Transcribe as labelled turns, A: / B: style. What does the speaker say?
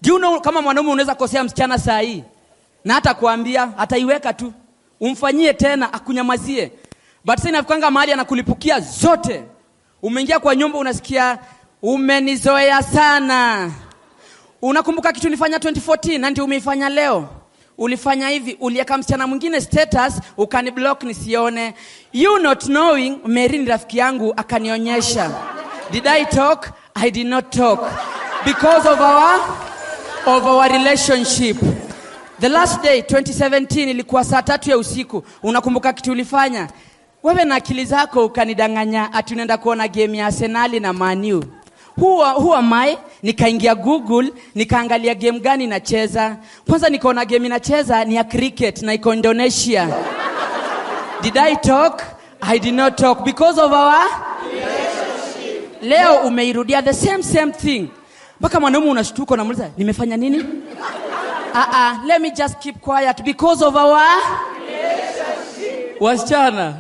A: Do you know kama mwanaume unaweza kosea msichana saa hii na hata kuambia ataiweka tu umfanyie tena akunyamazie, but sasa inafikanga mahali anakulipukia zote. Umeingia kwa nyumba unasikia umenizoea sana. Unakumbuka kitu ulifanya 2014 na ndio umeifanya leo? Ulifanya hivi, uliweka msichana mwingine status ukaniblock nisione. You not knowing Mary ni rafiki yangu akanionyesha. Did I talk? I did not talk because of our relationship. The last day 2017 ilikuwa saa 3 ya usiku. Unakumbuka kitu ulifanya? Wewe na akili zako ukanidanganya ati unaenda kuona game ya Arsenal na Man U. Who am I? Nikaingia Google, nikaangalia game gani inacheza. Kwanza nikaona game inacheza ni ya cricket na iko Indonesia. Did I talk? I did not talk because of our relationship. Leo umeirudia the same thing. Mpaka mwanaume unashtuka unamuuliza, nimefanya nini? Let me just keep quiet because of our relationship. Wasichana.